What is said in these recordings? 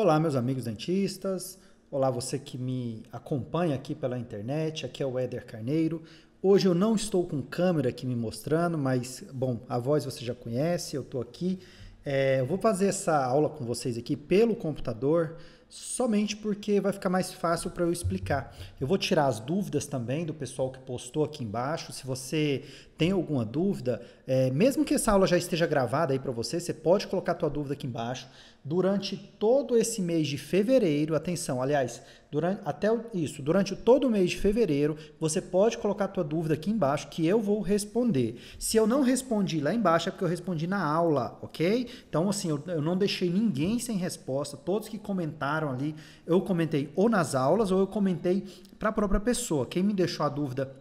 Olá, meus amigos dentistas. Olá, você que me acompanha aqui pela internet. Aqui é o Éder Carneiro. Hoje eu não estou com câmera aqui me mostrando, mas, bom, a voz você já conhece, eu estou aqui. Eu vou fazer essa aula com vocês aqui pelo computador, somente porque vai ficar mais fácil para eu explicar. Eu vou tirar as dúvidas também do pessoal que postou aqui embaixo. Se você tem alguma dúvida, mesmo que essa aula já esteja gravada aí para você, você pode colocar a tua dúvida aqui embaixo. Durante todo esse mês de fevereiro, atenção, aliás, durante todo o mês de fevereiro, você pode colocar a tua dúvida aqui embaixo que eu vou responder. Se eu não respondi lá embaixo é porque eu respondi na aula, ok? Então, assim, eu não deixei ninguém sem resposta. Todos que comentaram ali, eu comentei ou nas aulas ou eu comentei para a própria pessoa. Quem me deixou a dúvida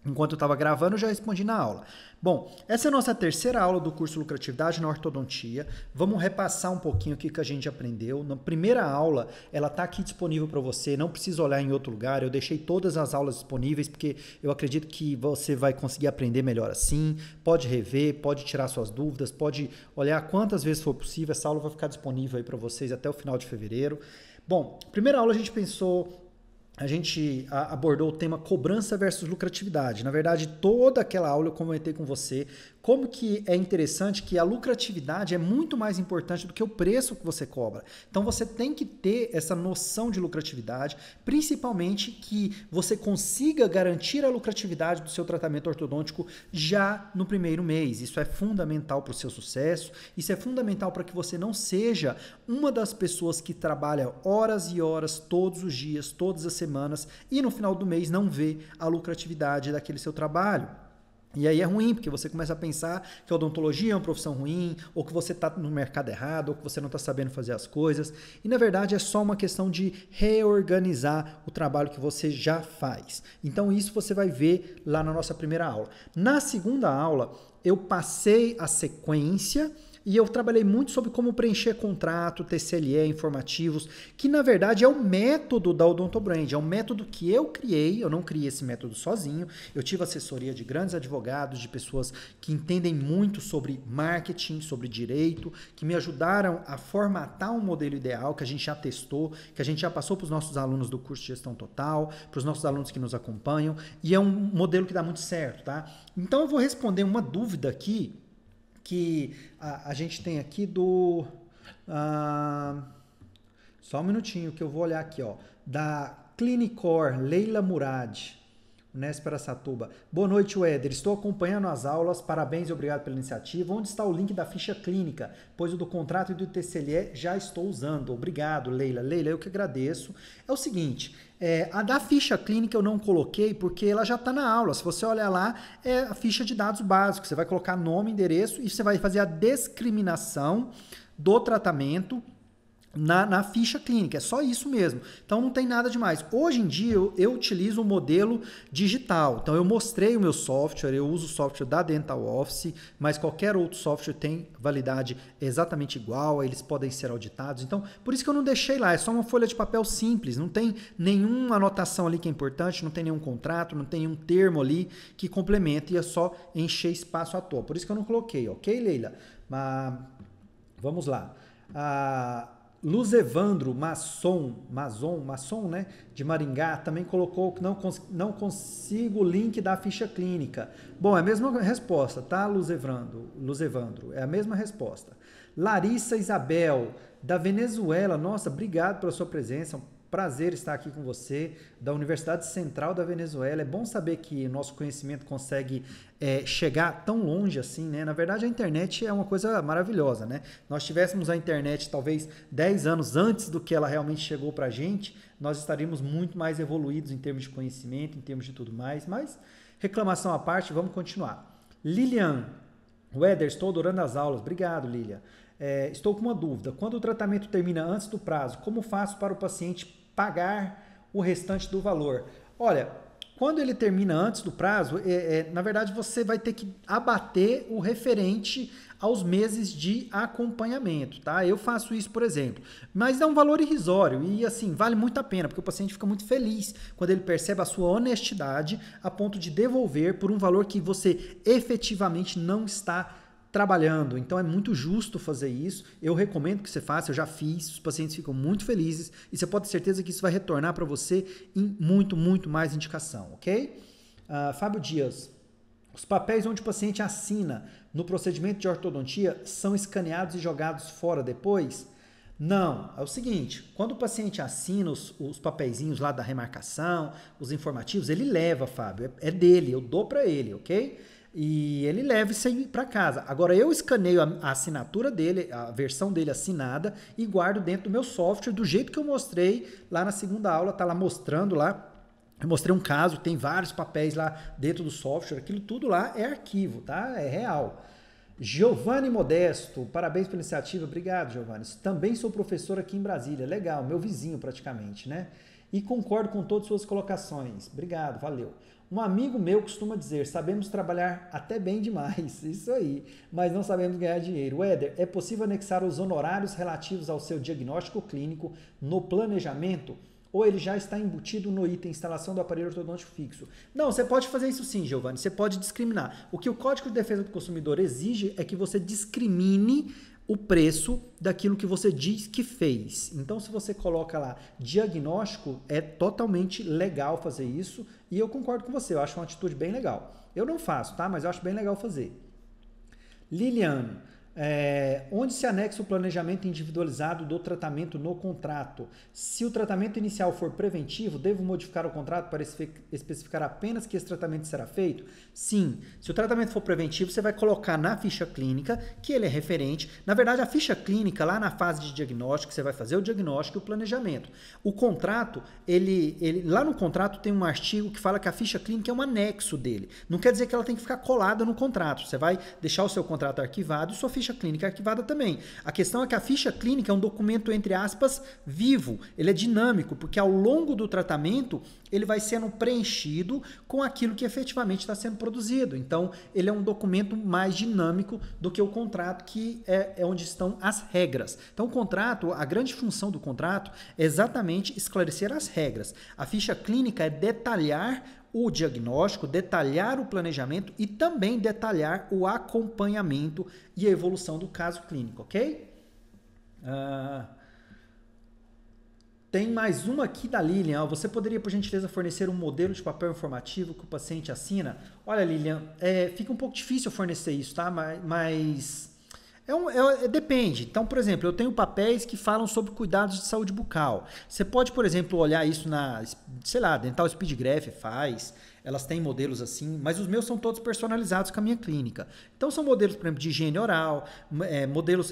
enquanto eu estava gravando, eu já respondi na aula. Bom, essa é a nossa terceira aula do curso Lucratividade na Ortodontia. Vamos repassar um pouquinho o que a gente aprendeu. Na primeira aula, ela está aqui disponível para você, não precisa olhar em outro lugar. Eu deixei todas as aulas disponíveis, porque eu acredito que você vai conseguir aprender melhor assim. Pode rever, pode tirar suas dúvidas, pode olhar quantas vezes for possível. Essa aula vai ficar disponível aí para vocês até o final de fevereiro. Bom, primeira aula a gente abordou o tema cobrança versus lucratividade. Na verdade, toda aquela aula eu comentei com você como que é interessante que a lucratividade é muito mais importante do que o preço que você cobra. Então, você tem que ter essa noção de lucratividade, principalmente que você consiga garantir a lucratividade do seu tratamento ortodôntico já no primeiro mês. Isso é fundamental para o seu sucesso, isso é fundamental para que você não seja uma das pessoas que trabalha horas e horas, todos os dias, todas as semanas, e no final do mês não vê a lucratividade daquele seu trabalho. E aí é ruim, porque você começa a pensar que a odontologia é uma profissão ruim, ou que você está no mercado errado, ou que você não está sabendo fazer as coisas. E na verdade é só uma questão de reorganizar o trabalho que você já faz. Então isso você vai ver lá na nossa primeira aula. Na segunda aula, eu passei a sequência e eu trabalhei muito sobre como preencher contrato, TCLE, informativos, que na verdade é o método da Odontobrand, é um método que eu criei, eu não criei esse método sozinho, eu tive assessoria de grandes advogados, de pessoas que entendem muito sobre marketing, sobre direito, que me ajudaram a formatar um modelo ideal que a gente já testou, que a gente já passou para os nossos alunos do curso de gestão total, para os nossos alunos que nos acompanham, e é um modelo que dá muito certo, tá? Então eu vou responder uma dúvida aqui, que a gente tem aqui do... só um minutinho que eu vou olhar aqui, ó. Da Clinicor, Leila Murad, Unesp Araçatuba. Boa noite, Éder. Estou acompanhando as aulas. Parabéns e obrigado pela iniciativa. Onde está o link da ficha clínica? Pois o do contrato e do TCLE já estou usando. Obrigado, Leila. Leila, eu que agradeço. É o seguinte... a da ficha clínica eu não coloquei porque ela já está na aula. Se você olhar lá, é a ficha de dados básicos. Você vai colocar nome, endereço e você vai fazer a discriminação do tratamento na ficha clínica. É só isso mesmo. Então não tem nada demais. Hoje em dia eu utilizo um modelo digital. Então eu mostrei o meu software, eu uso o software da Dental Office, mas qualquer outro software tem validade exatamente igual, eles podem ser auditados. Então, por isso que eu não deixei lá. É só uma folha de papel simples, não tem nenhuma anotação ali que é importante, não tem nenhum contrato, não tem nenhum termo ali que complemente e é só encher espaço à toa. Por isso que eu não coloquei, ok, Leila? Mas vamos lá. Luz Evandro Masson, né, de Maringá, também colocou que não consigo o link da ficha clínica. Bom, é a mesma resposta, tá, Luz Evandro, é a mesma resposta. Larissa Isabel, da Venezuela, nossa, obrigado pela sua presença, prazer estar aqui com você, da Universidade Central da Venezuela. É bom saber que o nosso conhecimento consegue chegar tão longe assim, né? Na verdade, a internet é uma coisa maravilhosa, né? Nós tivéssemos a internet talvez 10 anos antes do que ela realmente chegou pra gente, nós estaríamos muito mais evoluídos em termos de conhecimento, em termos de tudo mais, mas reclamação à parte, vamos continuar. Lilian, Éder, estou adorando as aulas. Obrigado, Lilian. Estou com uma dúvida. Quando o tratamento termina antes do prazo, como faço para o paciente pagar o restante do valor? Olha, quando ele termina antes do prazo, na verdade você vai ter que abater o referente aos meses de acompanhamento, tá? Eu faço isso, por exemplo, mas é um valor irrisório e assim, vale muito a pena, porque o paciente fica muito feliz quando ele percebe a sua honestidade a ponto de devolver por um valor que você efetivamente não está trabalhando. Então é muito justo fazer isso. Eu recomendo que você faça, eu já fiz, os pacientes ficam muito felizes e você pode ter certeza que isso vai retornar para você em muito, muito mais indicação, ok? Fábio Dias, os papéis onde o paciente assina no procedimento de ortodontia são escaneados e jogados fora depois? Não, é o seguinte, quando o paciente assina os papeizinhos lá da remarcação, os informativos, ele leva, Fábio, é dele, eu dou para ele, ok? E ele leva isso aí para casa. Agora eu escaneio a assinatura dele, a versão dele assinada e guardo dentro do meu software do jeito que eu mostrei lá na segunda aula, tá lá mostrando lá. Eu mostrei um caso, tem vários papéis lá dentro do software, aquilo tudo lá é arquivo, tá? É real. Giovanni Modesto, parabéns pela iniciativa, obrigado, Giovanni. Também sou professor aqui em Brasília, legal, meu vizinho praticamente, né? E concordo com todas as suas colocações, obrigado, valeu. Um amigo meu costuma dizer, sabemos trabalhar até bem demais, isso aí, mas não sabemos ganhar dinheiro. Éder, é possível anexar os honorários relativos ao seu diagnóstico clínico no planejamento? Ou ele já está embutido no item instalação do aparelho ortodôntico fixo? Não, você pode fazer isso sim, Giovanni, você pode discriminar. O que o Código de Defesa do Consumidor exige é que você discrimine o preço daquilo que você diz que fez. Então, se você coloca lá diagnóstico, é totalmente legal fazer isso e eu concordo com você, eu acho uma atitude bem legal. Eu não faço, tá? Mas eu acho bem legal fazer. Liliane, onde se anexa o planejamento individualizado do tratamento no contrato? Se o tratamento inicial for preventivo, devo modificar o contrato para especificar apenas que esse tratamento será feito? Sim. Se o tratamento for preventivo, você vai colocar na ficha clínica que ele é referente. Na verdade, a ficha clínica, lá na fase de diagnóstico, você vai fazer o diagnóstico e o planejamento. O contrato, lá no contrato tem um artigo que fala que a ficha clínica é um anexo dele. Não quer dizer que ela tem que ficar colada no contrato. Você vai deixar o seu contrato arquivado e sua ficha clínica arquivada também. A questão é que a ficha clínica é um documento, entre aspas, vivo. Ele é dinâmico, porque ao longo do tratamento, ele vai sendo preenchido com aquilo que efetivamente está sendo produzido. Então, ele é um documento mais dinâmico do que o contrato, que é onde estão as regras. Então, o contrato, a grande função do contrato é exatamente esclarecer as regras. A ficha clínica é detalhar o diagnóstico, detalhar o planejamento e também detalhar o acompanhamento e a evolução do caso clínico, ok? Tem mais uma aqui da Lilian. Você poderia, por gentileza, fornecer um modelo de papel informativo que o paciente assina? Olha, Lilian, fica um pouco difícil fornecer isso, tá? Mas depende. Então, por exemplo, eu tenho papéis que falam sobre cuidados de saúde bucal. Você pode, por exemplo, olhar isso Dental Speedgraph faz, elas têm modelos assim, mas os meus são todos personalizados com a minha clínica. Então, são modelos, por exemplo, de higiene oral, modelos,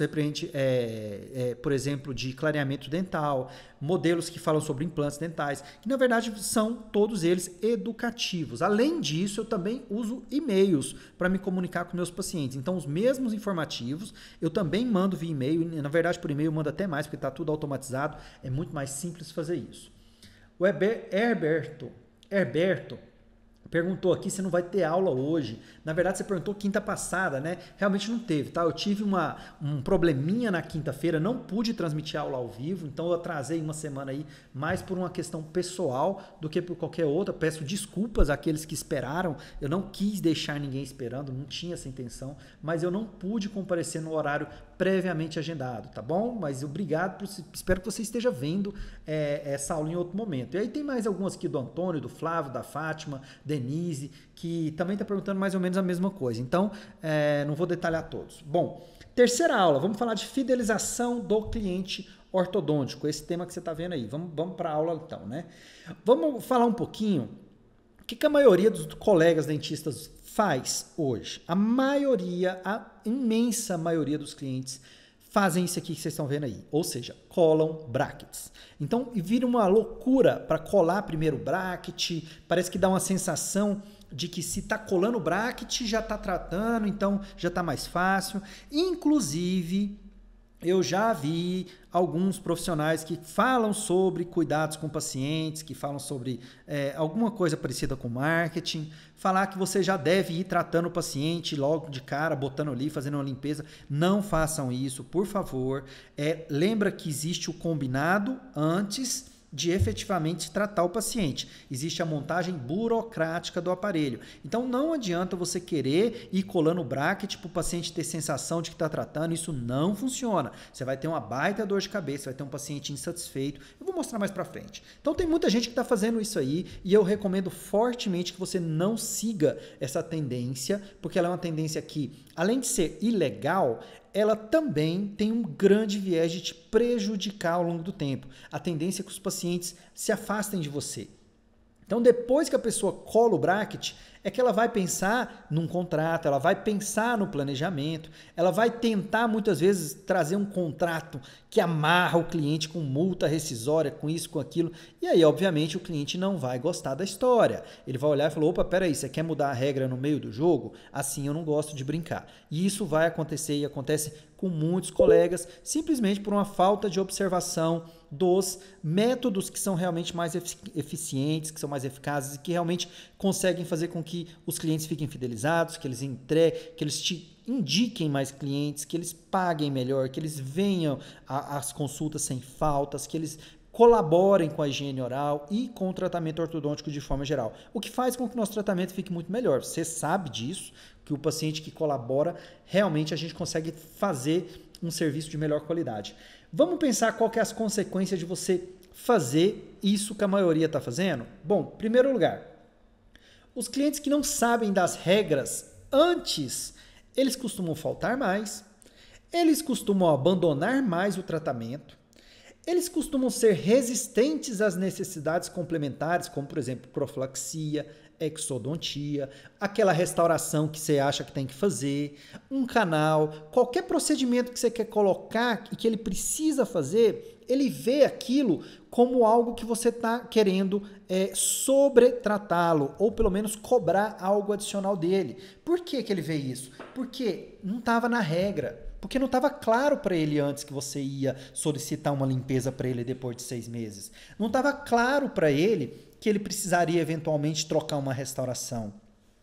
por exemplo, de clareamento dental, modelos que falam sobre implantes dentais, que, na verdade, são todos eles educativos. Além disso, eu também uso e-mails para me comunicar com meus pacientes. Então, os mesmos informativos, eu também mando via e-mail, e, na verdade, por e-mail eu mando até mais, porque está tudo automatizado, é muito mais simples fazer isso. O Herberto perguntou aqui se não vai ter aula hoje. Na verdade, você perguntou quinta passada, né? Realmente não teve, tá? Eu tive um probleminha na quinta-feira, não pude transmitir aula ao vivo, então eu atrasei uma semana aí, mais por uma questão pessoal do que por qualquer outra. Peço desculpas àqueles que esperaram, eu não quis deixar ninguém esperando, não tinha essa intenção, mas eu não pude comparecer no horário previamente agendado, tá bom? Mas obrigado, espero que você esteja vendo essa aula em outro momento. E aí tem mais algumas aqui do Antônio, do Flávio, da Fátima, Denise, que também está perguntando mais ou menos a mesma coisa. Então, não vou detalhar todos. Bom, terceira aula, vamos falar de fidelização do cliente ortodôntico, esse tema que você está vendo aí. Vamos para a aula então, né? Vamos falar um pouquinho o que a maioria dos colegas dentistas faz hoje. A imensa maioria dos clientes fazem isso aqui que vocês estão vendo aí, ou seja, colam brackets. Então, vira uma loucura para colar primeiro o bracket, parece que dá uma sensação de que se está colando o bracket já está tratando, então já está mais fácil. Inclusive, eu já vi alguns profissionais que falam sobre cuidados com pacientes, que falam sobre alguma coisa parecida com marketing, falar que você já deve ir tratando o paciente logo de cara, botando ali, fazendo uma limpeza. Não façam isso, por favor. Lembra que existe o combinado antes de efetivamente tratar o paciente. Existe a montagem burocrática do aparelho. Então não adianta você querer ir colando o bracket para o paciente ter sensação de que está tratando. Isso não funciona. Você vai ter uma baita dor de cabeça, vai ter um paciente insatisfeito. Eu vou mostrar mais para frente. Então tem muita gente que está fazendo isso aí e eu recomendo fortemente que você não siga essa tendência, porque ela é uma tendência que, além de ser ilegal, ela também tem um grande viés de te prejudicar ao longo do tempo. A tendência é que os pacientes se afastem de você. Então, depois que a pessoa cola o bracket, é que ela vai pensar num contrato, ela vai pensar no planejamento, ela vai tentar muitas vezes trazer um contrato que amarra o cliente com multa rescisória, com isso, com aquilo, e aí obviamente o cliente não vai gostar da história. Ele vai olhar e falar, opa, peraí, você quer mudar a regra no meio do jogo? Assim eu não gosto de brincar. E isso vai acontecer e acontece com muitos colegas, simplesmente por uma falta de observação dos métodos que são realmente mais eficientes, que são mais eficazes e que realmente conseguem fazer com que os clientes fiquem fidelizados, que eles que eles te indiquem mais clientes, que eles paguem melhor, que eles venham às consultas sem faltas, que eles colaborem com a higiene oral e com o tratamento ortodôntico de forma geral. O que faz com que o nosso tratamento fique muito melhor. Você sabe disso, que o paciente que colabora, realmente a gente consegue fazer um serviço de melhor qualidade. Vamos pensar qual que é as consequências de você fazer isso que a maioria está fazendo? Bom, em primeiro lugar, os clientes que não sabem das regras antes, eles costumam faltar mais, eles costumam abandonar mais o tratamento, eles costumam ser resistentes às necessidades complementares, como, por exemplo, profilaxia, exodontia, aquela restauração que você acha que tem que fazer, um canal, qualquer procedimento que você quer colocar e que ele precisa fazer, ele vê aquilo como algo que você está querendo sobretratá-lo, ou pelo menos cobrar algo adicional dele. Por que que ele vê isso? Porque não estava na regra. Porque não estava claro para ele antes que você ia solicitar uma limpeza para ele depois de 6 meses. Não estava claro para ele que ele precisaria eventualmente trocar uma restauração.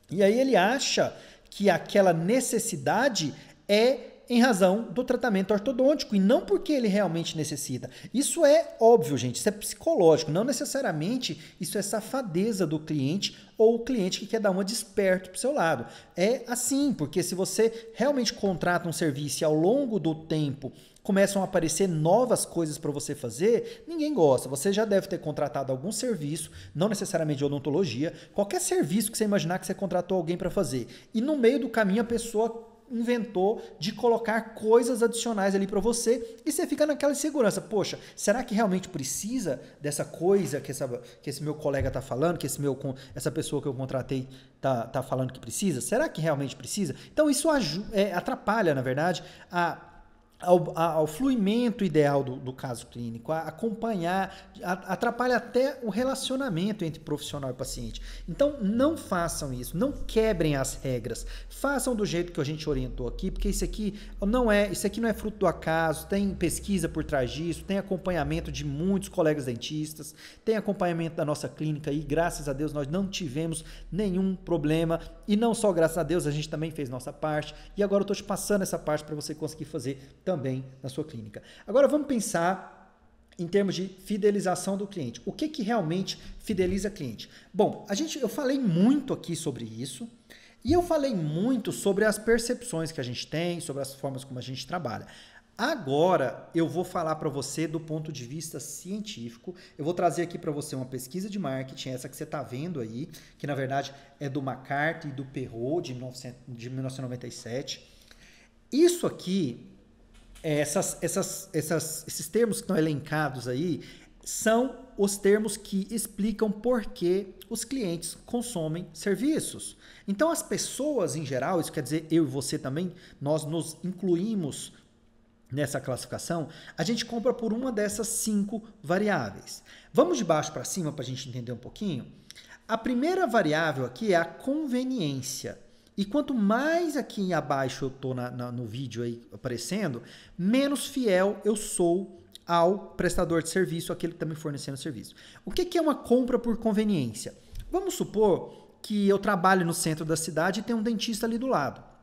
E aí ele acha que aquela necessidade é em razão do tratamento ortodôntico e não porque ele realmente necessita. Isso é óbvio, gente, isso é psicológico, não necessariamente isso é safadeza do cliente ou o cliente que quer dar uma desperto para o seu lado. É assim, porque se você realmente contrata um serviço e ao longo do tempo começam a aparecer novas coisas para você fazer, ninguém gosta. Você já deve ter contratado algum serviço, não necessariamente de odontologia, qualquer serviço que você imaginar que você contratou alguém para fazer. E no meio do caminho a pessoa inventou de colocar coisas adicionais ali para você e você fica naquela insegurança. Poxa, será que realmente precisa dessa coisa que esse meu colega está falando, que essa pessoa que eu contratei tá falando que precisa? Será que realmente precisa? Então isso atrapalha, na verdade, ao fluimento ideal do caso clínico, a acompanhar, atrapalha até o relacionamento entre profissional e paciente. Então, não façam isso, não quebrem as regras, façam do jeito que a gente orientou aqui, porque isso aqui não é fruto do acaso, tem pesquisa por trás disso, tem acompanhamento de muitos colegas dentistas, tem acompanhamento da nossa clínica e graças a Deus nós não tivemos nenhum problema e não só graças a Deus, a gente também fez nossa parte e agora eu estou te passando essa parte para você conseguir fazer também na sua clínica. Agora vamos pensar em termos de fidelização do cliente. O que realmente fideliza cliente? Bom, eu falei muito aqui sobre isso e eu falei muito sobre as percepções que a gente tem, sobre as formas como a gente trabalha. Agora eu vou falar para você do ponto de vista científico. Eu vou trazer aqui para você uma pesquisa de marketing, essa que você está vendo aí, que na verdade é do McCarthy e do Perrault de 1997. Isso aqui, esses termos que estão elencados aí, são os termos que explicam por que os clientes consomem serviços. Então, as pessoas em geral, isso quer dizer eu e você também, nós nos incluímos nessa classificação, a gente compra por uma dessas 5 variáveis. Vamos de baixo para cima para a gente entender um pouquinho? A primeira variável aqui é a conveniência. E quanto mais aqui abaixo eu estou no vídeo aí aparecendo, menos fiel eu sou ao prestador de serviço, aquele que está me fornecendo serviço. O que é uma compra por conveniência? Vamos supor que eu trabalho no centro da cidade e tem um dentista ali do lado.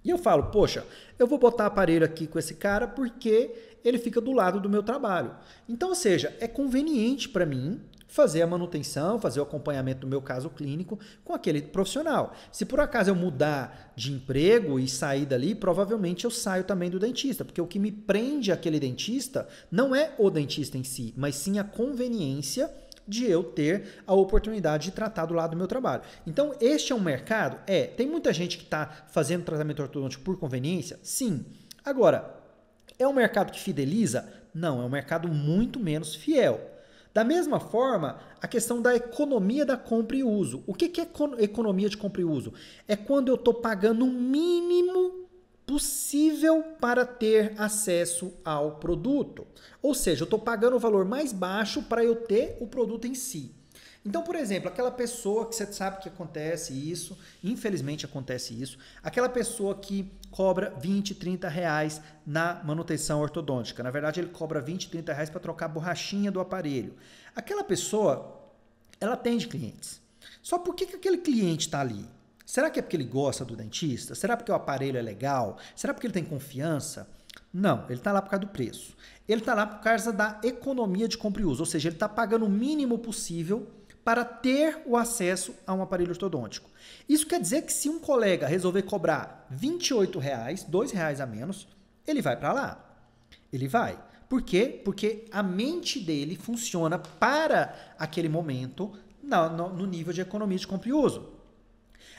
E eu falo, poxa, eu vou botar aparelho aqui com esse cara porque ele fica do lado do meu trabalho. Então, ou seja, é conveniente para mim fazer a manutenção, fazer o acompanhamento do meu caso clínico com aquele profissional. Se por acaso eu mudar de emprego e sair dali, provavelmente eu saio também do dentista, porque o que me prende àquele dentista não é o dentista em si, mas sim a conveniência de eu ter a oportunidade de tratar do lado do meu trabalho. Então, este é um mercado? Tem muita gente que está fazendo tratamento ortodôntico por conveniência? Sim. Agora, é um mercado que fideliza? Não, é um mercado muito menos fiel. Da mesma forma, a questão da economia da compra e uso. O que é economia de compra e uso? É quando eu estou pagando o mínimo possível para ter acesso ao produto. Ou seja, eu estou pagando o valor mais baixo para eu ter o produto em si. Então, por exemplo, aquela pessoa que você sabe que acontece isso, infelizmente acontece isso, aquela pessoa que cobra 20, 30 reais na manutenção ortodôntica. Na verdade, ele cobra 20, 30 reais para trocar a borrachinha do aparelho. Aquela pessoa, ela atende clientes. Só por que aquele cliente está ali? Será que é porque ele gosta do dentista? Será porque o aparelho é legal? Será porque ele tem confiança? Não, ele está lá por causa do preço. Ele está lá por causa da economia de compra e uso, ou seja, ele está pagando o mínimo possível para ter o acesso a um aparelho ortodôntico. Isso quer dizer que se um colega resolver cobrar R$ 28, R$ 2 a menos, ele vai para lá. Ele vai. Por quê? Porque a mente dele funciona para aquele momento no nível de economia de compra e uso.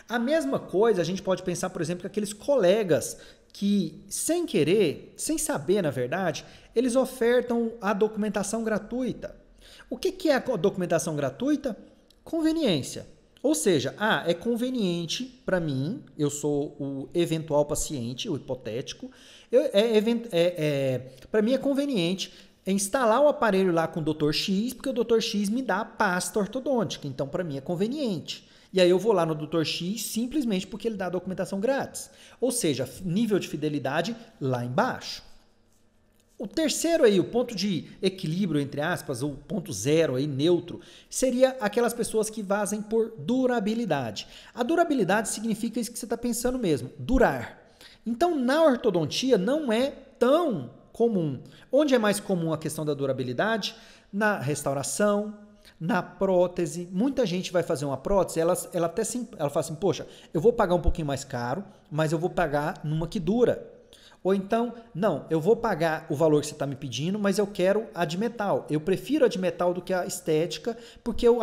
A mesma coisa a gente pode pensar, por exemplo, com aqueles colegas que, sem querer, sem saber, na verdade, eles ofertam a documentação gratuita. O que é a documentação gratuita? Conveniência. Ou seja, é conveniente para mim, eu sou o eventual paciente, o hipotético, para mim é conveniente instalar o aparelho lá com o Dr. X, porque o Dr. X me dá a pasta ortodôntica, então para mim é conveniente. E aí eu vou lá no Dr. X simplesmente porque ele dá a documentação grátis. Ou seja, nível de fidelidade lá embaixo. O terceiro aí, o ponto de equilíbrio, entre aspas, ou ponto zero aí, neutro, seria aquelas pessoas que vazem por durabilidade. A durabilidade significa isso que você está pensando mesmo, durar. Então, na ortodontia não é tão comum. Onde é mais comum a questão da durabilidade? Na restauração, na prótese. Muita gente vai fazer uma prótese, ela fala assim, poxa, eu vou pagar um pouquinho mais caro, mas eu vou pagar numa que dura. Ou então, não, eu vou pagar o valor que você está me pedindo, mas eu quero a de metal. Eu prefiro a de metal do que a estética, porque eu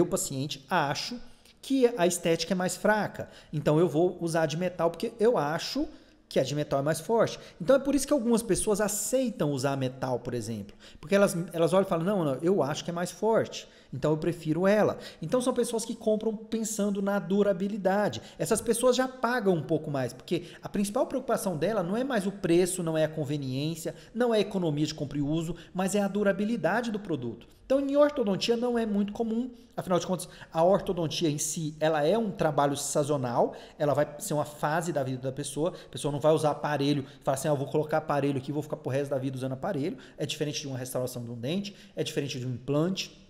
paciente, acho que a estética é mais fraca. Então eu vou usar a de metal porque eu acho que a de metal é mais forte. Então é por isso que algumas pessoas aceitam usar metal, por exemplo. Porque elas olham e falam, não, eu acho que é mais forte. Então eu prefiro ela. Então são pessoas que compram pensando na durabilidade. Essas pessoas já pagam um pouco mais, porque a principal preocupação dela não é mais o preço, não é a conveniência, não é a economia de compra e uso, mas é a durabilidade do produto. Então em ortodontia não é muito comum, afinal de contas, a ortodontia em si, ela é um trabalho sazonal, ela vai ser uma fase da vida da pessoa, a pessoa não vai usar aparelho, falar assim, eu vou colocar aparelho aqui, vou ficar pro resto da vida usando aparelho, é diferente de uma restauração de um dente, é diferente de um implante,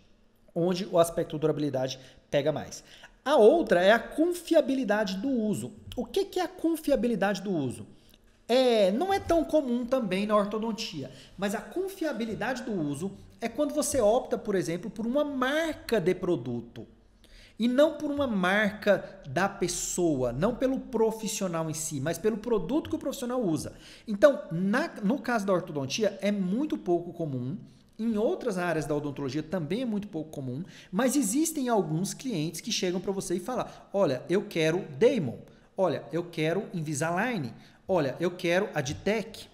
onde o aspecto durabilidade pega mais. A outra é a confiabilidade do uso. O que é a confiabilidade do uso? Não é tão comum também na ortodontia, mas a confiabilidade do uso é quando você opta, por exemplo, por uma marca de produto e não por uma marca da pessoa, não pelo profissional em si, mas pelo produto que o profissional usa. Então, no caso da ortodontia, é muito pouco comum. Em outras áreas da odontologia também é muito pouco comum, mas existem alguns clientes que chegam para você e falam, olha, eu quero Damon, olha, eu quero Invisalign, olha, eu quero Aditec.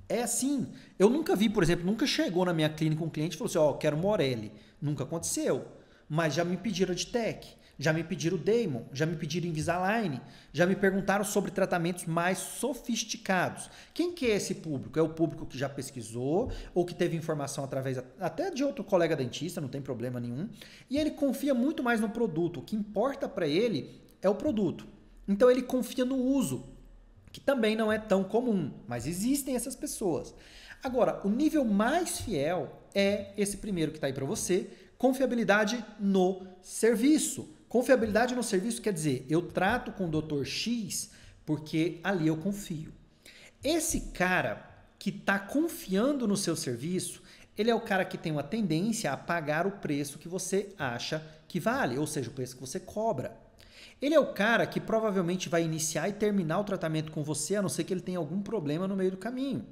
É assim. Eu nunca vi, por exemplo, nunca chegou na minha clínica um cliente e falou assim, quero Morelli. Nunca aconteceu. Mas já me pediram Aditec, já me pediram Damon, já me pediram Invisalign, já me perguntaram sobre tratamentos mais sofisticados. Quem que é esse público? É o público que já pesquisou ou que teve informação através até de outro colega dentista, não tem problema nenhum. E ele confia muito mais no produto. O que importa para ele é o produto. Então ele confia no uso, que também não é tão comum, mas existem essas pessoas. Agora, o nível mais fiel é esse primeiro que está aí para você, confiabilidade no serviço. Confiabilidade no serviço quer dizer, eu trato com o Dr. X porque ali eu confio. Esse cara, que está confiando no seu serviço, ele é o cara que tem uma tendência a pagar o preço que você acha que vale, ou seja, o preço que você cobra. Ele é o cara que provavelmente vai iniciar e terminar o tratamento com você, a não ser que ele tenha algum problema no meio do caminho.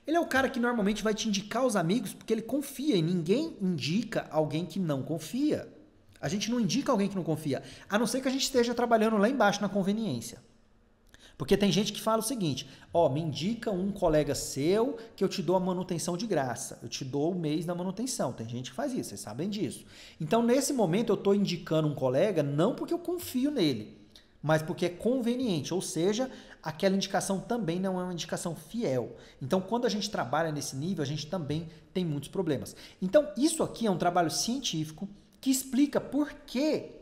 Ele é o cara que normalmente vai te indicar os amigos porque ele confia e ninguém indica alguém que não confia. A gente não indica alguém que não confia, a não ser que a gente esteja trabalhando lá embaixo na conveniência. Porque tem gente que fala o seguinte, ó, me indica um colega seu que eu te dou a manutenção de graça, eu te dou o mês da manutenção. Tem gente que faz isso, vocês sabem disso. Então, nesse momento, eu estou indicando um colega não porque eu confio nele, mas porque é conveniente, ou seja, aquela indicação também não é uma indicação fiel. Então, quando a gente trabalha nesse nível, a gente também tem muitos problemas. Então, isso aqui é um trabalho científico que explica por que,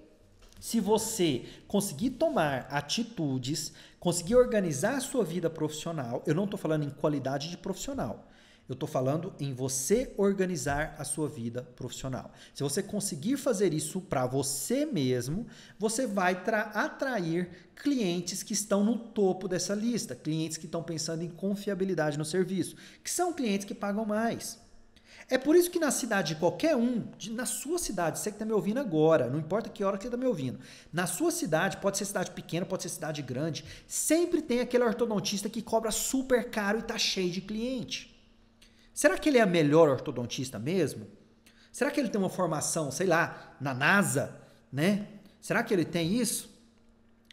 se você conseguir tomar atitudes, conseguir organizar a sua vida profissional, eu não estou falando em qualidade de profissional, eu estou falando em você organizar a sua vida profissional. Se você conseguir fazer isso para você mesmo, você vai atrair clientes que estão no topo dessa lista, clientes que estão pensando em confiabilidade no serviço, que são clientes que pagam mais. É por isso que na cidade de qualquer um, na sua cidade, você que está me ouvindo agora, não importa que hora que você está me ouvindo, na sua cidade, pode ser cidade pequena, pode ser cidade grande, sempre tem aquele ortodontista que cobra super caro e está cheio de cliente. Será que ele é o melhor ortodontista mesmo? Será que ele tem uma formação, sei lá, na NASA, né? Será que ele tem isso?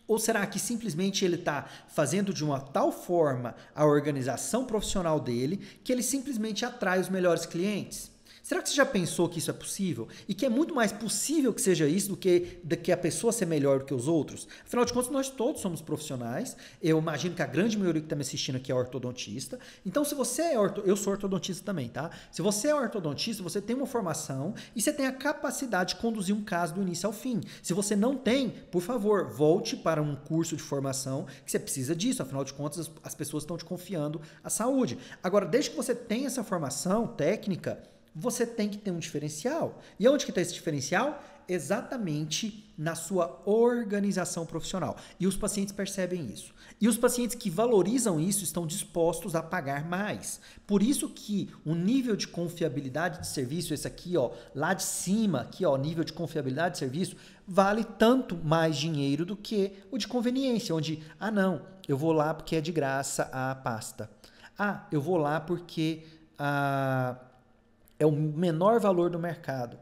Ou será que simplesmente ele está fazendo de uma tal forma a organização profissional dele que ele simplesmente atrai os melhores clientes? Será que você já pensou que isso é possível? E que é muito mais possível que seja isso do que a pessoa ser melhor do que os outros? Afinal de contas, nós todos somos profissionais. Eu imagino que a grande maioria que está me assistindo aqui é ortodontista. Então, se você é eu sou ortodontista também, tá? Se você é ortodontista, você tem uma formação e você tem a capacidade de conduzir um caso do início ao fim. Se você não tem, por favor, volte para um curso de formação que você precisa disso. Afinal de contas, as pessoas estão te confiando a saúde. Agora, desde que você tenha essa formação técnica, você tem que ter um diferencial. E onde que está esse diferencial? Exatamente na sua organização profissional. E os pacientes percebem isso. E os pacientes que valorizam isso estão dispostos a pagar mais. Por isso que o nível de confiabilidade de serviço, esse aqui, ó, lá de cima, aqui, ó, nível de confiabilidade de serviço, vale tanto mais dinheiro do que o de conveniência, onde, não, eu vou lá porque é de graça a pasta. Eu vou lá porque é o menor valor do mercado.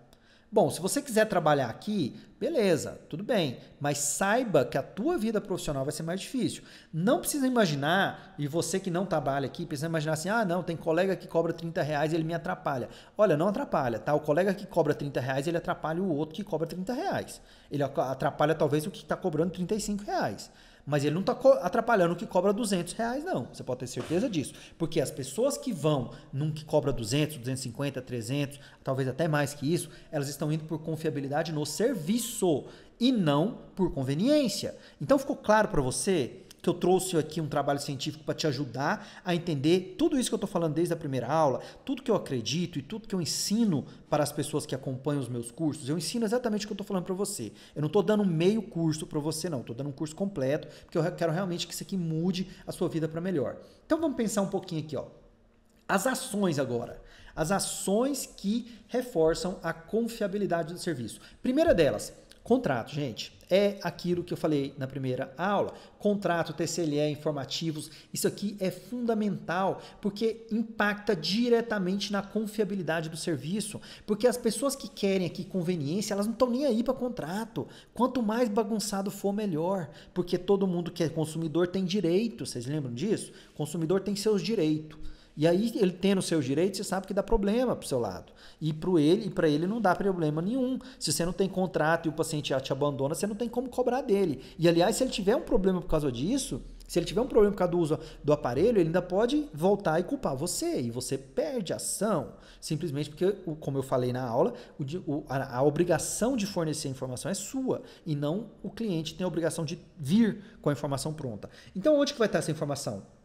Bom, se você quiser trabalhar aqui, beleza, tudo bem, mas saiba que a tua vida profissional vai ser mais difícil. Não precisa imaginar, e você que não trabalha aqui, precisa imaginar assim, não, tem colega que cobra R$30 e ele me atrapalha. Olha, não atrapalha, tá? O colega que cobra R$30, ele atrapalha o outro que cobra R$30. Ele atrapalha talvez o que está cobrando R$35. Mas ele não está atrapalhando o que cobra R$200, não. Você pode ter certeza disso. Porque as pessoas que vão num que cobra 200, 250, 300, talvez até mais que isso, elas estão indo por confiabilidade no serviço e não por conveniência. Então ficou claro para você que eu trouxe aqui um trabalho científico para te ajudar a entender tudo isso que eu estou falando desde a primeira aula, tudo que eu acredito e tudo que eu ensino para as pessoas que acompanham os meus cursos. Eu ensino exatamente o que eu estou falando para você. Eu não estou dando meio curso para você, não. Estou dando um curso completo, porque eu quero realmente que isso aqui mude a sua vida para melhor. Então vamos pensar um pouquinho aqui, ó. As ações agora. As ações que reforçam a confiabilidade do serviço. Primeira delas, contrato, gente. É aquilo que eu falei na primeira aula. Contrato, TCLE, informativos, isso aqui é fundamental porque impacta diretamente na confiabilidade do serviço. Porque as pessoas que querem aqui conveniência, elas não estão nem aí para contrato. Quanto mais bagunçado for, melhor. Porque todo mundo que é consumidor tem direito. Vocês lembram disso? O consumidor tem seus direitos. E aí, ele tendo seus direitos, você sabe que dá problema pro seu lado. E para ele não dá problema nenhum. Se você não tem contrato e o paciente já te abandona, você não tem como cobrar dele. E, aliás, se ele tiver um problema por causa disso, se ele tiver um problema por causa do uso do aparelho, ele ainda pode voltar e culpar você. E você perde a ação. Simplesmente porque, como eu falei na aula, a obrigação de fornecer a informação é sua. E não o cliente tem a obrigação de vir com a informação pronta. Então, onde que vai estar essa informação?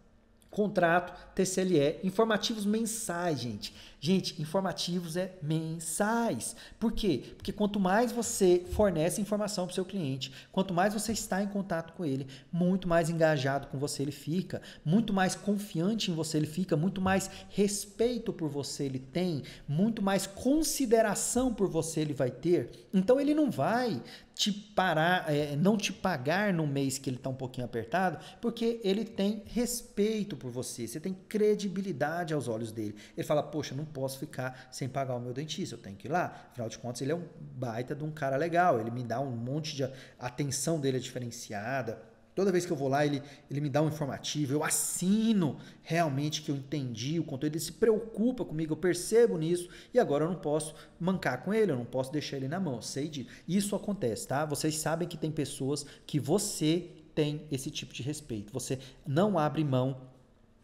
Contrato, TCLE, informativos mensais, gente. Gente, informativos é mensais. Por quê? Porque quanto mais você fornece informação para o seu cliente, quanto mais você está em contato com ele, muito mais engajado com você ele fica, muito mais confiante em você ele fica, muito mais respeito por você ele tem, muito mais consideração por você ele vai ter. Então ele não vai te parar, não te pagar no mês que ele está um pouquinho apertado, porque ele tem respeito por você, você tem credibilidade aos olhos dele. Ele fala, poxa, não posso ficar sem pagar o meu dentista, eu tenho que ir lá. Afinal de contas, ele é um baita de um cara legal, ele me dá um monte de... A atenção dele é diferenciada. Toda vez que eu vou lá, ele me dá um informativo, eu assino realmente que eu entendi o conteúdo, ele se preocupa comigo, eu percebo nisso, e agora eu não posso mancar com ele, eu não posso deixar ele na mão, eu sei disso. Isso acontece, tá? Vocês sabem que tem pessoas que você tem esse tipo de respeito, você não abre mão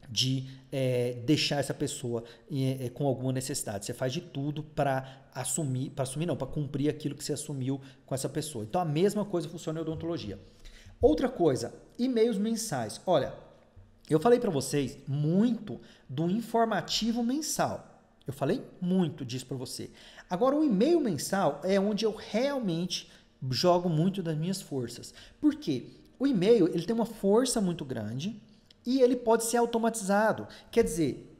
de deixar essa pessoa com alguma necessidade. Você faz de tudo para cumprir aquilo que você assumiu com essa pessoa. Então a mesma coisa funciona em odontologia. Outra coisa, e-mails mensais. Olha, eu falei para vocês muito do informativo mensal. Eu falei muito disso para você. Agora, o e-mail mensal é onde eu realmente jogo muito das minhas forças. Por quê? O e-mail ele tem uma força muito grande e ele pode ser automatizado. Quer dizer,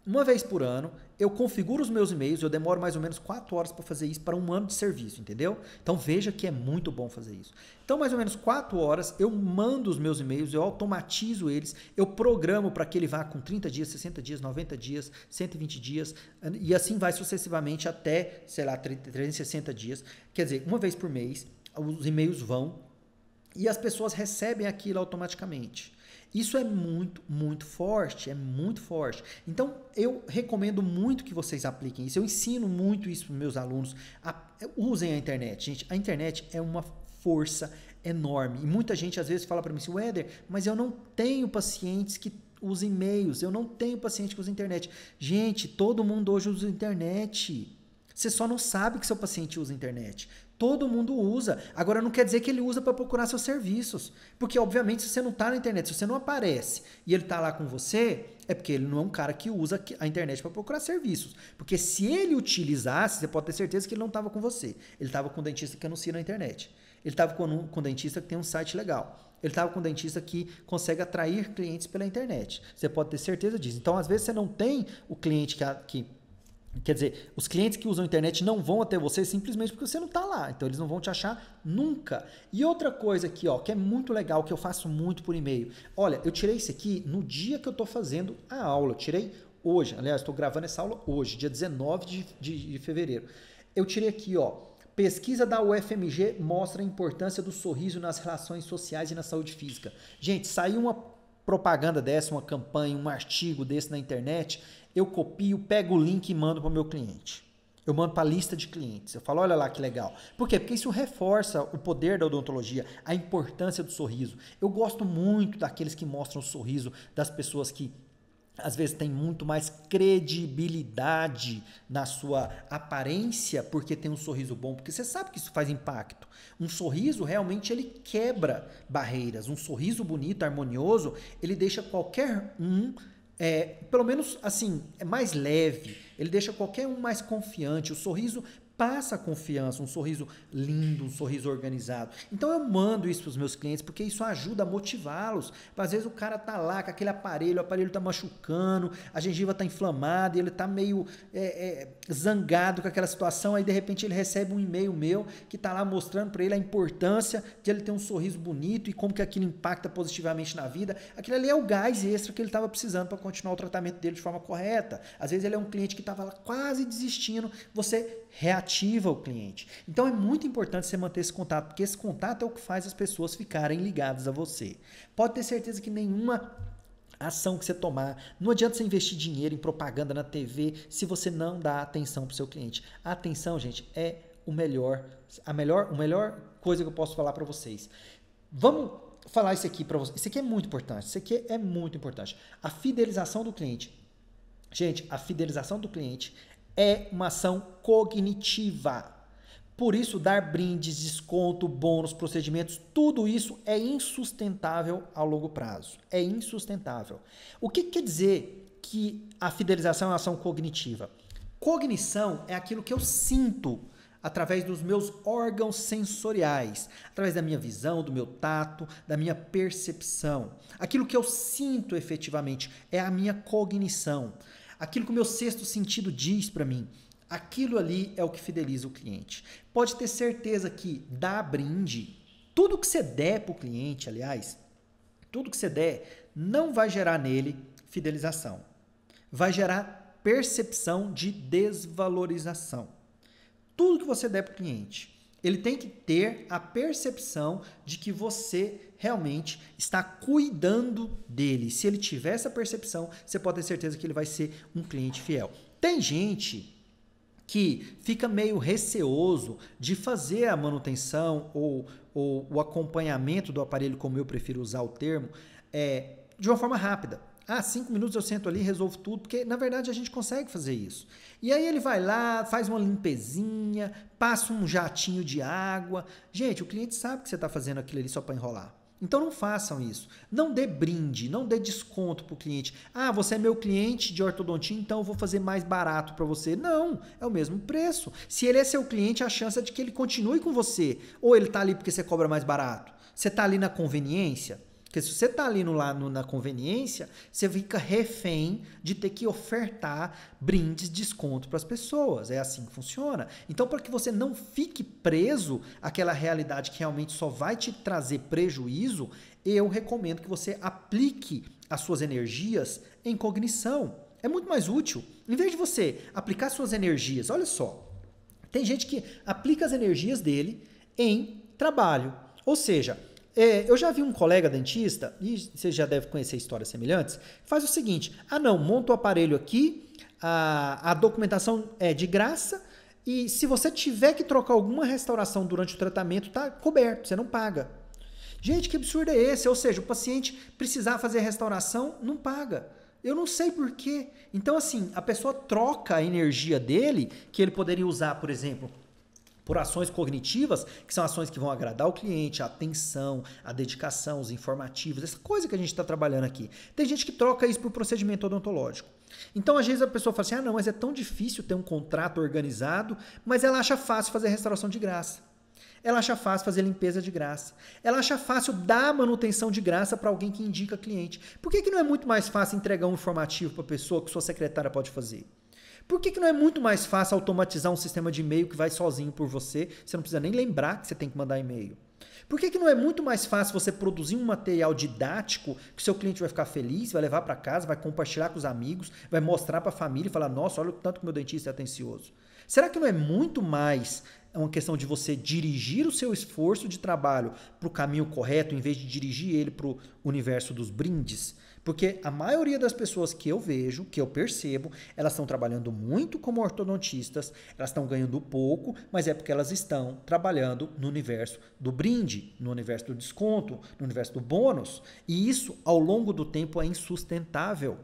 uma vez por ano, eu configuro os meus e-mails, eu demoro mais ou menos 4 horas para fazer isso para um ano de serviço, entendeu? Então veja que é muito bom fazer isso. Então mais ou menos 4 horas eu mando os meus e-mails, eu automatizo eles, eu programo para que ele vá com 30 dias, 60 dias, 90 dias, 120 dias e assim vai sucessivamente até, sei lá, 360 dias. Quer dizer, uma vez por mês os e-mails vão e as pessoas recebem aquilo automaticamente. Isso é muito, muito forte, é muito forte. Então, eu recomendo muito que vocês apliquem isso. Eu ensino muito isso para os meus alunos. Usem a internet, gente. A internet é uma força enorme. E muita gente, às vezes, fala para mim assim, Weder, mas eu não tenho pacientes que usam e-mails, eu não tenho paciente que usa internet. Gente, todo mundo hoje usa internet. Você só não sabe que seu paciente usa internet. Todo mundo usa. Agora, não quer dizer que ele usa para procurar seus serviços. Porque, obviamente, se você não está na internet, se você não aparece e ele está lá com você, é porque ele não é um cara que usa a internet para procurar serviços. Porque se ele utilizasse, você pode ter certeza que ele não estava com você. Ele estava com um dentista que anuncia na internet. Ele estava com um dentista que tem um site legal. Ele estava com um dentista que consegue atrair clientes pela internet. Você pode ter certeza disso. Então, às vezes, você não tem o cliente que quer dizer, os clientes que usam a internet não vão até você simplesmente porque você não está lá. Então, eles não vão te achar nunca. E outra coisa aqui, ó, que é muito legal, que eu faço muito por e-mail. Olha, eu tirei isso aqui no dia que eu estou fazendo a aula. Eu tirei hoje. Aliás, estou gravando essa aula hoje, dia 19 de fevereiro. Eu tirei aqui, ó. Pesquisa da UFMG mostra a importância do sorriso nas relações sociais e na saúde física. Gente, saiu uma propaganda dessa, uma campanha, um artigo desse na internet, eu copio, pego o link e mando para o meu cliente. Eu mando para a lista de clientes. Eu falo, olha lá que legal. Por quê? Porque isso reforça o poder da odontologia, a importância do sorriso. Eu gosto muito daqueles que mostram o sorriso das pessoas que às vezes tem muito mais credibilidade na sua aparência porque tem um sorriso bom, porque você sabe que isso faz impacto. Um sorriso realmente ele quebra barreiras. Um sorriso bonito, harmonioso, ele deixa qualquer um, pelo menos assim, mais leve. Ele deixa qualquer um mais confiante. O sorriso passa confiança, um sorriso lindo, um sorriso organizado. Então eu mando isso para os meus clientes porque isso ajuda a motivá-los. Às vezes o cara tá lá com aquele aparelho, o aparelho tá machucando, a gengiva tá inflamada e ele tá meio zangado com aquela situação, aí de repente ele recebe um e-mail meu que tá lá mostrando para ele a importância de ele ter um sorriso bonito e como que aquilo impacta positivamente na vida. Aquilo ali é o gás extra que ele estava precisando para continuar o tratamento dele de forma correta. Às vezes ele é um cliente que estava quase desistindo, você reativa o cliente. Então é muito importante você manter esse contato, porque esse contato é o que faz as pessoas ficarem ligadas a você. Pode ter certeza que nenhuma ação que você tomar, não adianta você investir dinheiro em propaganda na TV se você não dá atenção para o seu cliente. A atenção, gente, é a melhor coisa que eu posso falar para vocês. Vamos falar isso aqui para vocês. Isso aqui é muito importante. Isso aqui é muito importante. A fidelização do cliente. Gente, a fidelização do cliente é uma ação cognitiva. Por isso, dar brindes, desconto, bônus, procedimentos, tudo isso é insustentável a longo prazo. É insustentável. O que quer dizer que a fidelização é uma ação cognitiva? Cognição é aquilo que eu sinto através dos meus órgãos sensoriais, através da minha visão, do meu tato, da minha percepção. Aquilo que eu sinto efetivamente é a minha cognição. Aquilo que o meu sexto sentido diz para mim. Aquilo ali é o que fideliza o cliente. Pode ter certeza que dar brinde, tudo que você der para o cliente, aliás, tudo que você der, não vai gerar nele fidelização. Vai gerar percepção de desvalorização. Tudo que você der para o cliente, ele tem que ter a percepção de que você realmente está cuidando dele. Se ele tiver essa percepção, você pode ter certeza que ele vai ser um cliente fiel. Tem gente que fica meio receoso de fazer a manutenção ou o acompanhamento do aparelho, como eu prefiro usar o termo, de uma forma rápida. 5 minutos eu sento ali e resolvo tudo, porque na verdade a gente consegue fazer isso. E aí ele vai lá, faz uma limpezinha, passa um jatinho de água. Gente, o cliente sabe que você está fazendo aquilo ali só para enrolar. Então não façam isso. Não dê brinde, não dê desconto para o cliente. Você é meu cliente de ortodontia, então eu vou fazer mais barato para você. Não, é o mesmo preço. Se ele é seu cliente, a chance é de que ele continue com você. Ou ele está ali porque você cobra mais barato. Você está ali na conveniência. Porque se você está ali na conveniência, você fica refém de ter que ofertar brindes, desconto para as pessoas. É assim que funciona. Então, para que você não fique preso àquela realidade que realmente só vai te trazer prejuízo, eu recomendo que você aplique as suas energias em cognição. É muito mais útil. Em vez de você aplicar suas energias, olha só, tem gente que aplica as energias dele em trabalho. Ou seja, eu já vi um colega dentista, e você já deve conhecer histórias semelhantes, faz o seguinte, monta o aparelho aqui, a documentação é de graça, e se você tiver que trocar alguma restauração durante o tratamento, tá coberto, você não paga. Gente, que absurdo é esse? Ou seja, o paciente precisar fazer a restauração, não paga. Eu não sei por quê. Então, assim, a pessoa troca a energia dele, que ele poderia usar, por exemplo, por ações cognitivas, que são ações que vão agradar o cliente, a atenção, a dedicação, os informativos, essa coisa que a gente está trabalhando aqui. Tem gente que troca isso por procedimento odontológico. Então, às vezes a pessoa fala assim, mas é tão difícil ter um contrato organizado, mas ela acha fácil fazer restauração de graça. Ela acha fácil fazer limpeza de graça. Ela acha fácil dar manutenção de graça para alguém que indica cliente. Por que não é muito mais fácil entregar um informativo para a pessoa que sua secretária pode fazer? Por que não é muito mais fácil automatizar um sistema de e-mail que vai sozinho por você? Você não precisa nem lembrar que você tem que mandar e-mail. Por que não é muito mais fácil você produzir um material didático que o seu cliente vai ficar feliz, vai levar para casa, vai compartilhar com os amigos, vai mostrar para a família e falar, nossa, olha o tanto que meu dentista é atencioso. Será que não é muito mais uma questão de você dirigir o seu esforço de trabalho para o caminho correto, em vez de dirigir ele para o universo dos brindes? Porque a maioria das pessoas que eu vejo, que eu percebo, elas estão trabalhando muito como ortodontistas, elas estão ganhando pouco, mas é porque elas estão trabalhando no universo do brinde, no universo do desconto, no universo do bônus. E isso, ao longo do tempo, é insustentável.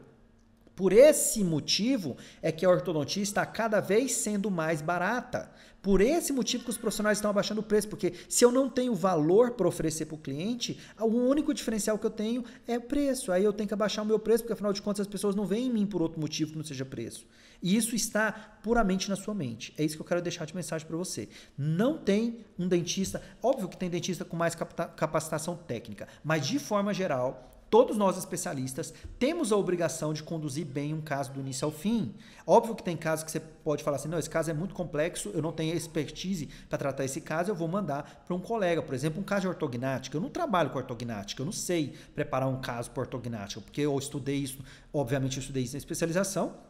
Por esse motivo é que a ortodontia está cada vez sendo mais barata. Por esse motivo que os profissionais estão abaixando o preço, porque se eu não tenho valor para oferecer para o cliente, o único diferencial que eu tenho é o preço. Aí eu tenho que abaixar o meu preço, porque afinal de contas as pessoas não veem em mim por outro motivo que não seja preço. E isso está puramente na sua mente. É isso que eu quero deixar de mensagem para você. Não tem um dentista, óbvio que tem dentista com mais capacitação técnica, mas de forma geral, todos nós especialistas temos a obrigação de conduzir bem um caso do início ao fim. Óbvio que tem casos que você pode falar assim, não, esse caso é muito complexo, eu não tenho expertise para tratar esse caso, eu vou mandar para um colega. Por exemplo, um caso de ortognática. Eu não trabalho com ortognática, eu não sei preparar um caso para ortognática, porque eu estudei isso, obviamente eu estudei isso na especialização,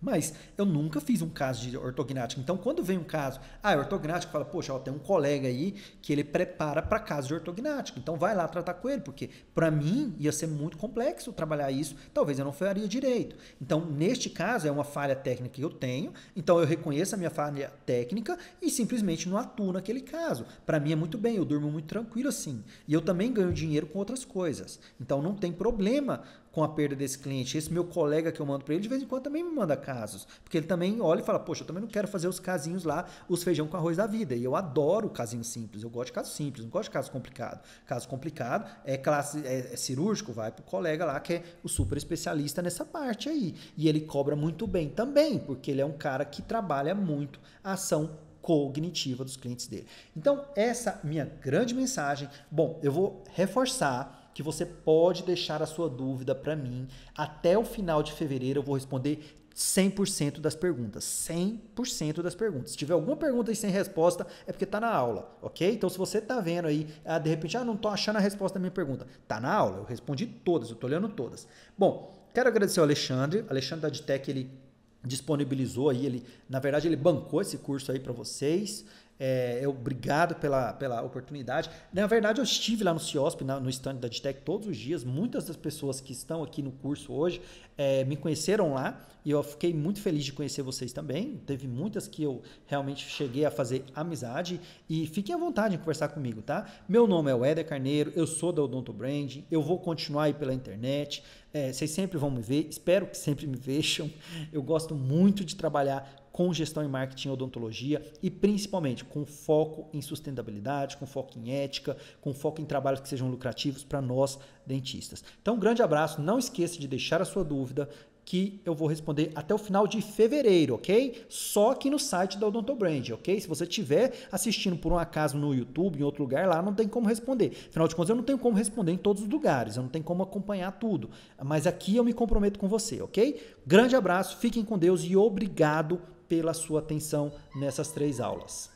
mas eu nunca fiz um caso de ortognática. Então, quando vem um caso, é ortognática, fala, poxa, tem um colega aí que ele prepara para caso de ortognática. Então, vai lá tratar com ele, porque para mim ia ser muito complexo trabalhar isso. Talvez eu não faria direito. Então, neste caso, é uma falha técnica que eu tenho. Então, eu reconheço a minha falha técnica e simplesmente não atuo naquele caso. Para mim é muito bem, eu durmo muito tranquilo assim. E eu também ganho dinheiro com outras coisas. Então, não tem problema com a perda desse cliente. Esse meu colega que eu mando para ele, de vez em quando também me manda casos, porque ele também olha e fala, poxa, eu também não quero fazer os casinhos lá, os feijão com arroz da vida, e eu adoro casinho simples, eu gosto de caso simples, não gosto de caso complicado. Caso complicado é cirúrgico, vai pro colega lá que é o super especialista nessa parte aí, e ele cobra muito bem também, porque ele é um cara que trabalha muito a ação cognitiva dos clientes dele. Então, essa minha grande mensagem. Bom, eu vou reforçar que você pode deixar a sua dúvida para mim. Até o final de fevereiro eu vou responder 100% das perguntas. 100% das perguntas. Se tiver alguma pergunta aí sem resposta, é porque está na aula, ok? Então, se você está vendo aí, de repente, não estou achando a resposta da minha pergunta. Está na aula, eu respondi todas, eu estou olhando todas. Bom, quero agradecer ao Alexandre da Adtech, ele disponibilizou aí, ele, na verdade, ele bancou esse curso aí para vocês. Obrigado pela oportunidade. Na verdade, eu estive lá no CIOSP, no stand da Adtech todos os dias. Muitas das pessoas que estão aqui no curso hoje me conheceram lá e eu fiquei muito feliz de conhecer vocês também. Teve muitas que eu realmente cheguei a fazer amizade e fiquem à vontade em conversar comigo, tá? Meu nome é Éder Carneiro, eu sou da Odonto Branding, eu vou continuar aí pela internet. Vocês sempre vão me ver, espero que sempre me vejam. Eu gosto muito de trabalhar com gestão e marketing e odontologia e principalmente com foco em sustentabilidade, com foco em ética, com foco em trabalhos que sejam lucrativos para nós dentistas. Então, um grande abraço, não esqueça de deixar a sua dúvida que eu vou responder até o final de fevereiro, ok? Só aqui no site da Odonto Brand, ok? Se você estiver assistindo por um acaso no YouTube, em outro lugar, lá não tem como responder. Afinal de contas, eu não tenho como responder em todos os lugares, eu não tenho como acompanhar tudo. Mas aqui eu me comprometo com você, ok? Grande abraço, fiquem com Deus e obrigado pela sua atenção nessas 3 aulas.